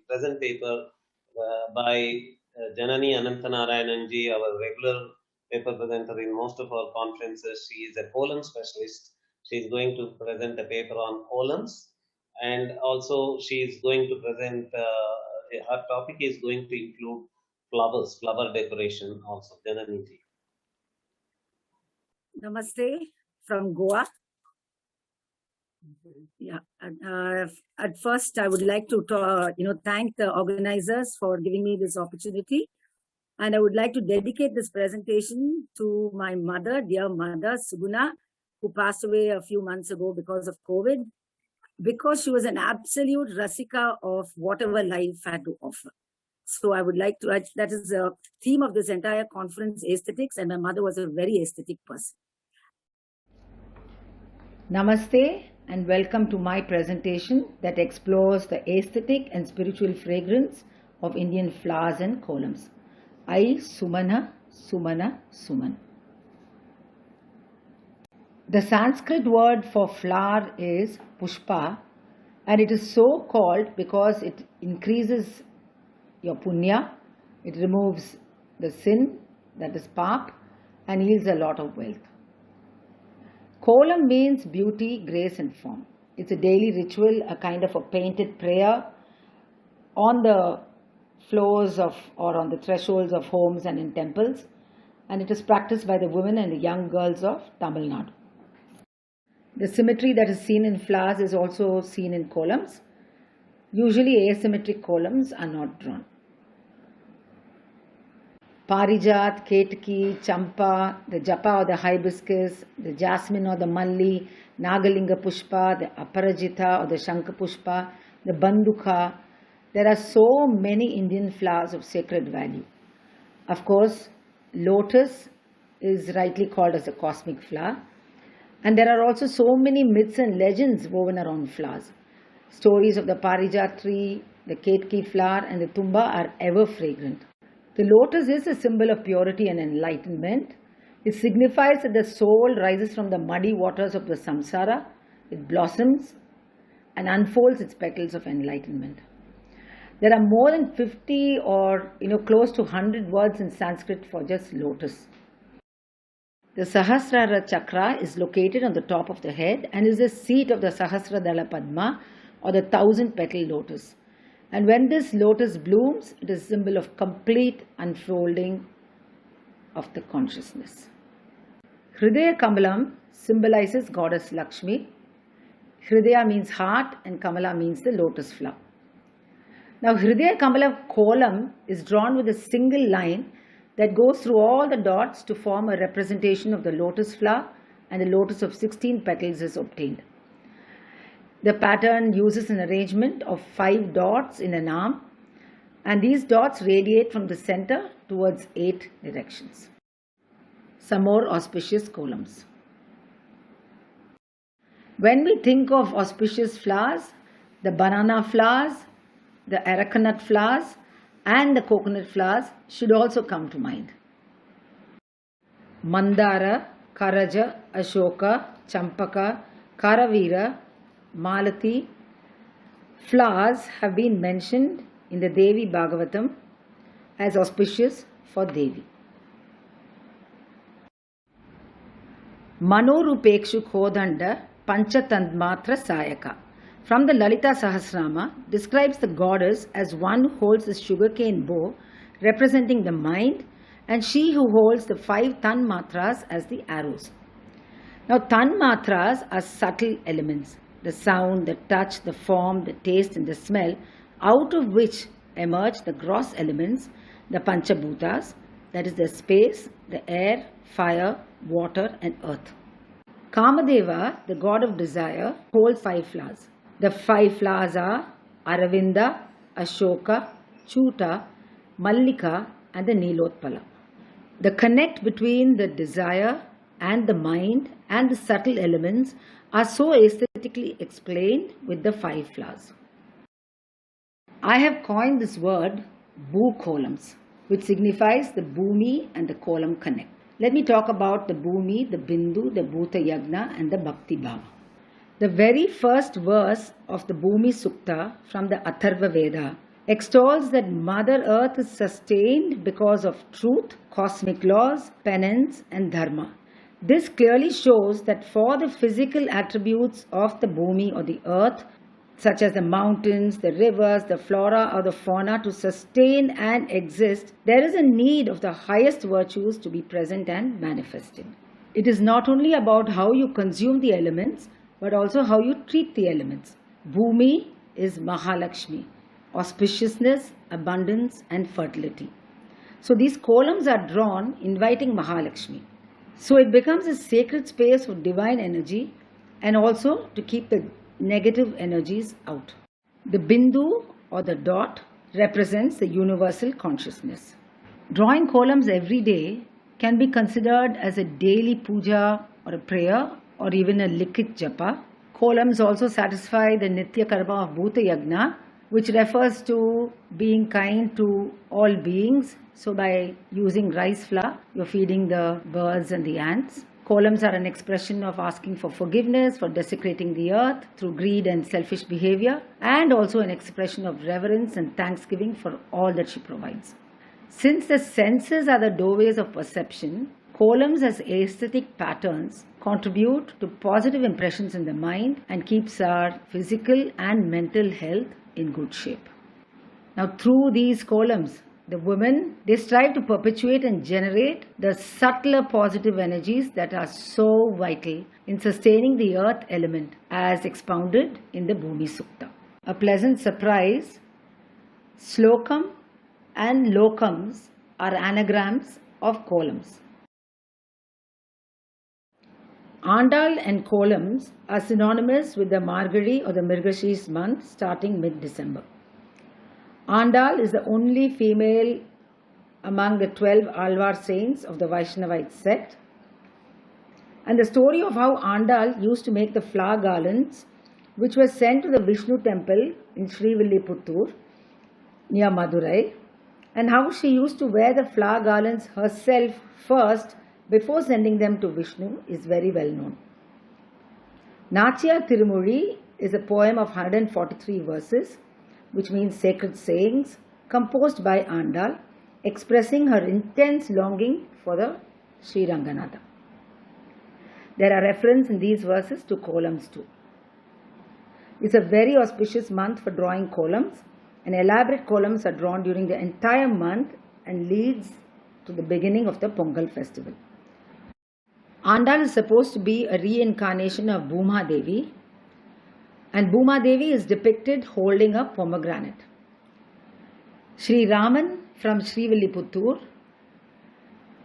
present paper by Janani Ananthanarayananji, our regular paper presenter in most of our conferences. She is a colon specialist. She is going to present a paper on colons, and also she is going to present. Her topic is going to include flowers, flower decoration. Also, Janani ji. Namaste from Goa. Yeah. At first, I would like to thank the organizers for giving me this opportunity, and I would like to dedicate this presentation to my mother, dear mother Suguna, who passed away a few months ago because of COVID, because she was an absolute rasika of whatever life had to offer. So I would like to, that is the theme of this entire conference, aesthetics, and my mother was a very aesthetic person. Namaste and welcome to my presentation that explores the aesthetic and spiritual fragrance of Indian flowers and columns. I, Sumana, Suman. The Sanskrit word for flower is pushpa, and it is so called because it increases your punya, it removes the sin, that is pap, and yields a lot of wealth. Kolam means beauty, grace and form. It's a daily ritual, a kind of a painted prayer on the floors of or on the thresholds of homes and in temples, and it is practiced by the women and the young girls of Tamil Nadu. The symmetry that is seen in flowers is also seen in columns. Usually asymmetric columns are not drawn. Parijat, Ketki, Champa, the Japa or the hibiscus, the jasmine or the malli, Nagalinga Pushpa, the Aparajita or the Shankha Pushpa, the Banduka. There are so many Indian flowers of sacred value. Of course, lotus is rightly called as a cosmic flower. And there are also so many myths and legends woven around flowers. Stories of the Parijat tree, the Ketki flower and the Tumba are ever fragrant. The lotus is a symbol of purity and enlightenment. It signifies that the soul rises from the muddy waters of the samsara, it blossoms and unfolds its petals of enlightenment. There are more than 50 or close to 100 words in Sanskrit for just lotus. The Sahasrara Chakra is located on the top of the head and is the seat of the Sahasradala Padma or the 1,000-petal lotus. And when this lotus blooms, it is a symbol of complete unfolding of the consciousness. Hridaya Kamalam symbolizes goddess Lakshmi. Hridaya means heart and Kamala means the lotus flower. Now Hridaya Kamala kolam is drawn with a single line that goes through all the dots to form a representation of the lotus flower, and the lotus of 16 petals is obtained. The pattern uses an arrangement of 5 dots in an arm, and these dots radiate from the center towards 8 directions. Some more auspicious columns. When we think of auspicious flowers, the banana flowers, the arecanut flowers and the coconut flowers should also come to mind. Mandara, Karaja, Ashoka, Champaka, Karavira, Malati flowers have been mentioned in the Devi Bhagavatam as auspicious for Devi. Manorupekshu Khodanda Panchatandmatra Sayaka from the Lalita Sahasrama describes the goddess as one who holds the sugarcane bow representing the mind, and she who holds the 5 Tanmatras as the arrows. Now Tanmatras are subtle elements. The sound, the touch, the form, the taste and the smell, out of which emerge the gross elements, the Panchabhutas, that is the space, the air, fire, water and earth. Kamadeva, the god of desire, holds 5 flowers. The 5 flowers are Aravinda, Ashoka, Chuta, Mallika and the Nilotpala. The connect between the desire and the mind and the subtle elements are so aesthetically explained with the 5 flowers. I have coined this word Bhu columns, which signifies the Bhumi and the column connect. Let me talk about the Bhumi, the Bindu, the Bhuta Yagna and the Bhakti Bhava. The very first verse of the Bhumi Sukta from the Atharva Veda extols that Mother Earth is sustained because of truth, cosmic laws, penance, and dharma. This clearly shows that for the physical attributes of the Bhumi or the earth, such as the mountains, the rivers, the flora, or the fauna, to sustain and exist, there is a need of the highest virtues to be present and manifesting. It is not only about how you consume the elements, but also how you treat the elements. Bhumi is Mahalakshmi, auspiciousness, abundance, and fertility. So these columns are drawn inviting Mahalakshmi. So it becomes a sacred space for divine energy and also to keep the negative energies out. The bindu or the dot represents the universal consciousness. Drawing columns every day can be considered as a daily puja or a prayer or even a likit japa. Columns also satisfy the nitya karma of bhuta yagna, which refers to being kind to all beings. So by using rice flour, you're feeding the birds and the ants. Columns are an expression of asking for forgiveness for desecrating the earth through greed and selfish behavior, and also an expression of reverence and thanksgiving for all that she provides. Since the senses are the doorways of perception, columns as aesthetic patterns contribute to positive impressions in the mind and keeps our physical and mental health in good shape. Now, through these columns, the women, they strive to perpetuate and generate the subtler positive energies that are so vital in sustaining the earth element as expounded in the Bhumi Sukta. A pleasant surprise, slokam and lokams are anagrams of columns. Andal and columns are synonymous with the Margazhi or the Mrigashirish month starting mid-December. Andal is the only female among the 12 Alvar saints of the Vaishnavite sect. And the story of how Andal used to make the flower garlands which were sent to the Vishnu temple in Srivilliputtur near Madurai, and how she used to wear the flower garlands herself first before sending them to Vishnu is very well known. Nachiyar Tirumozhi is a poem of 143 verses, which means sacred sayings, composed by Andal, expressing her intense longing for the Sri Ranganatha. There are references in these verses to columns too. It's a very auspicious month for drawing columns, and elaborate columns are drawn during the entire month and leads to the beginning of the Pongal festival. Andal is supposed to be a reincarnation of Bhuma Devi, and Bhuma Devi is depicted holding a pomegranate. Sri Raman from Srivilliputtur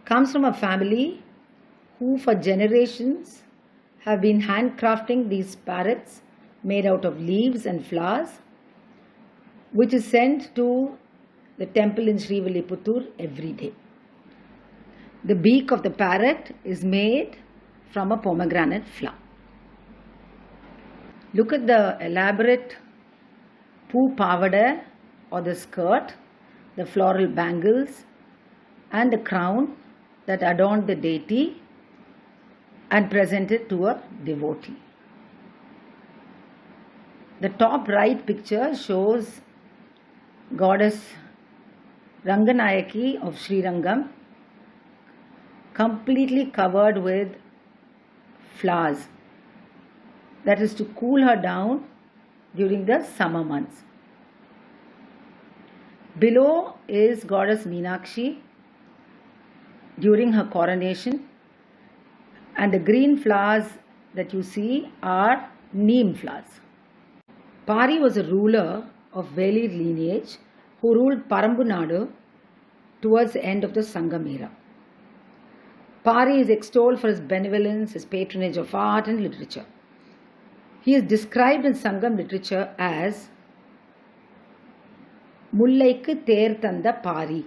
comes from a family who for generations have been handcrafting these parrots made out of leaves and flowers, which is sent to the temple in Srivilliputtur every day. The beak of the parrot is made from a pomegranate flower. Look at the elaborate poo pavada or the skirt, the floral bangles and the crown that adorned the deity and presented to a devotee. The top right picture shows goddess Ranganayaki of Sri Rangam, completely covered with flowers. That is to cool her down during the summer months. Below is goddess Meenakshi during her coronation, and the green flowers that you see are neem flowers. Pari was a ruler of Velir lineage who ruled Parambunadu towards the end of the Sangam era. Pari is extolled for his benevolence, his patronage of art and literature. He is described in Sangam literature as Mullaikku Ther Tanda Pari,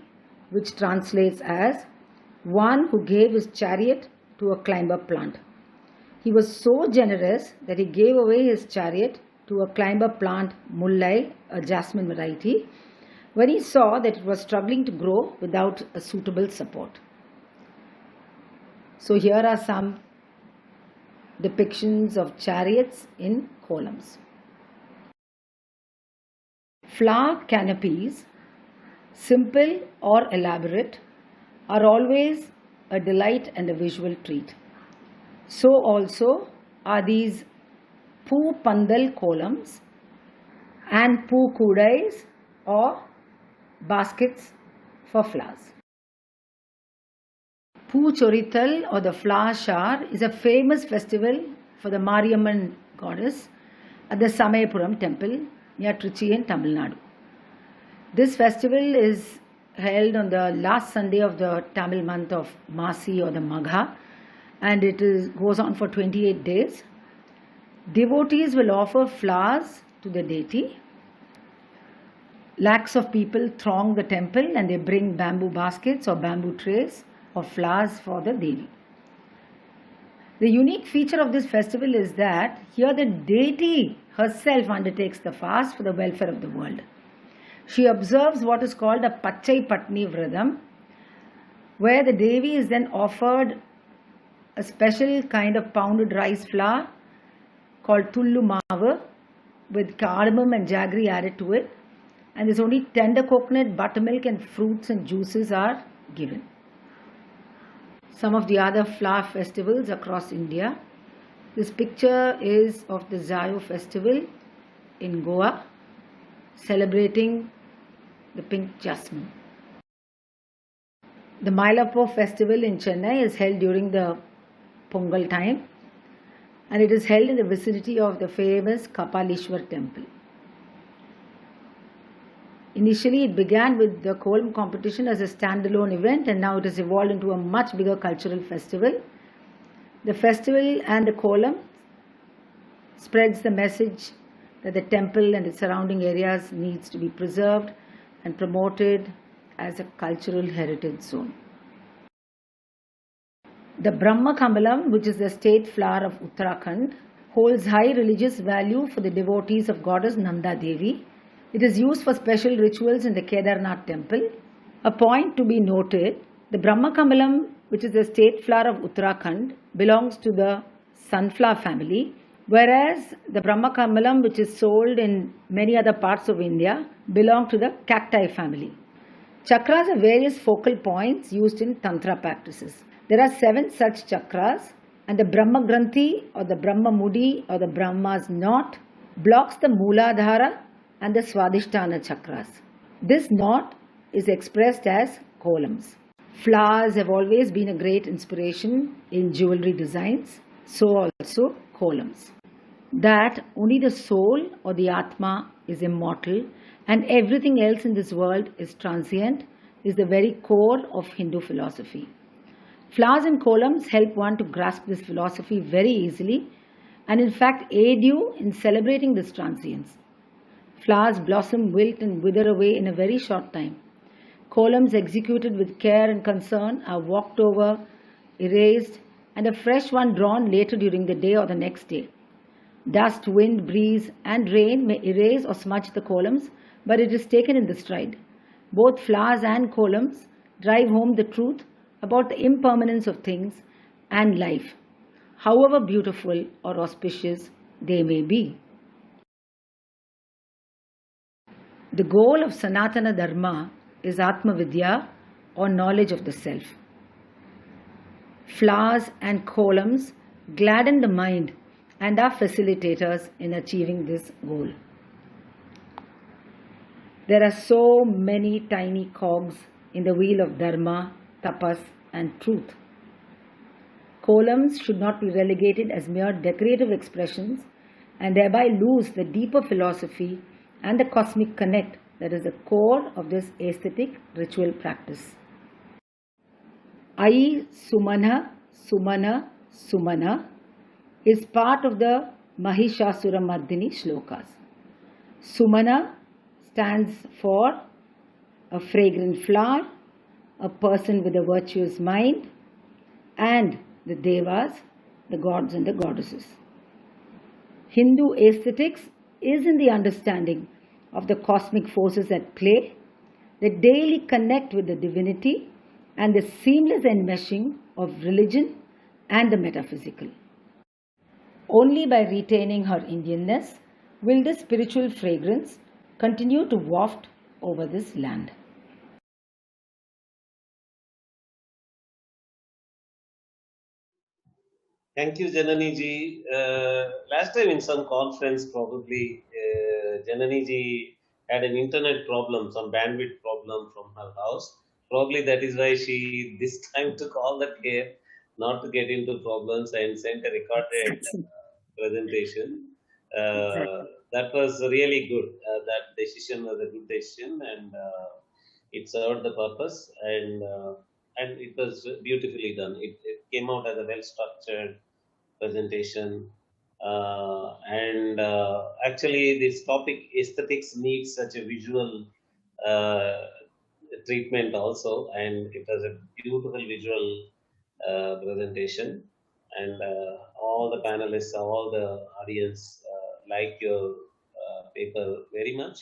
which translates as one who gave his chariot to a climber plant. He was so generous that he gave away his chariot to a climber plant Mullai, a jasmine variety, when he saw that it was struggling to grow without a suitable support. So here are some depictions of chariots in columns. Flower canopies, simple or elaborate, are always a delight and a visual treat. So also are these Poo Pandal columns and Poo Kudais or baskets for flowers. Poo Chorital or the flower shower is a famous festival for the Mariamman goddess at the Samayapuram temple near Trichy in Tamil Nadu. This festival is held on the last Sunday of the Tamil month of Masi or the Magha, and it goes on for 28 days. Devotees will offer flowers to the deity. Lakhs of people throng the temple and they bring bamboo baskets or bamboo trays of flowers for the Devi. The unique feature of this festival is that here the deity herself undertakes the fast for the welfare of the world. She observes what is called a Pachai Patni Vradam, where the Devi is then offered a special kind of pounded rice flour called Tullu Mavu with cardamom and jaggery added to it, and there's only tender coconut, buttermilk and fruits and juices are given. Some of the other flower festivals across India. This picture is of the Zayo festival in Goa, celebrating the pink jasmine. The Mylapore festival in Chennai is held during the Pongal time, and it is held in the vicinity of the famous Kapalishwar temple. Initially, it began with the kolam competition as a standalone event, and now it has evolved into a much bigger cultural festival. The festival and the kolam spreads the message that the temple and its surrounding areas needs to be preserved and promoted as a cultural heritage zone. The Brahma Kamalam, which is the state flower of Uttarakhand, holds high religious value for the devotees of goddess Nanda Devi. It is used for special rituals in the Kedarnath temple. A point to be noted, the Brahma Kamalam, which is the state flower of Uttarakhand, belongs to the sunflower family, whereas the Brahma Kamalam, which is sold in many other parts of India, belong to the cacti family. Chakras are various focal points used in Tantra practices. There are 7 such chakras, and the Brahma Granthi or the Brahma Mudi or the Brahma's knot blocks the Mooladhara and the Swadhisthana chakras. This knot is expressed as columns. Flowers have always been a great inspiration in jewelry designs, so also columns. That only the soul or the Atma is immortal and everything else in this world is transient is the very core of Hindu philosophy. Flowers and columns help one to grasp this philosophy very easily and in fact aid you in celebrating this transience. Flowers blossom, wilt and wither away in a very short time. Columns executed with care and concern are walked over, erased, and a fresh one drawn later during the day or the next day. Dust, wind, breeze and rain may erase or smudge the columns, but it is taken in the stride. Both flowers and columns drive home the truth about the impermanence of things and life, however beautiful or auspicious they may be. The goal of Sanatana Dharma is Atma Vidya or knowledge of the self. Flowers and columns gladden the mind and are facilitators in achieving this goal. There are so many tiny cogs in the wheel of Dharma, Tapas and truth. Columns should not be relegated as mere decorative expressions and thereby lose the deeper philosophy and the cosmic connect that is the core of this aesthetic ritual practice. Ai Sumana, Sumana, Sumana is part of the Mahishasura Mardini shlokas. Sumana stands for a fragrant flower, a person with a virtuous mind, and the Devas, the gods and the goddesses. Hindu aesthetics is in the understanding of the cosmic forces at play that daily connect with the divinity and the seamless enmeshing of religion and the metaphysical. Only by retaining her Indianness will this spiritual fragrance continue to waft over this land. Thank you, Janani ji. Last time in some conference, probably Janani ji had an internet problem, some bandwidth problem from her house. Probably that is why she this time took all the care not to get into problems and sent a recorded Exactly. presentation. Exactly. That was really good. That decision was a good decision, and it served the purpose, and it was beautifully done. It came out as a well structured presentation. And actually, this topic aesthetics needs such a visual uh, treatment also, and it was a beautiful visual presentation. And all the panelists, all the audience like your paper very much.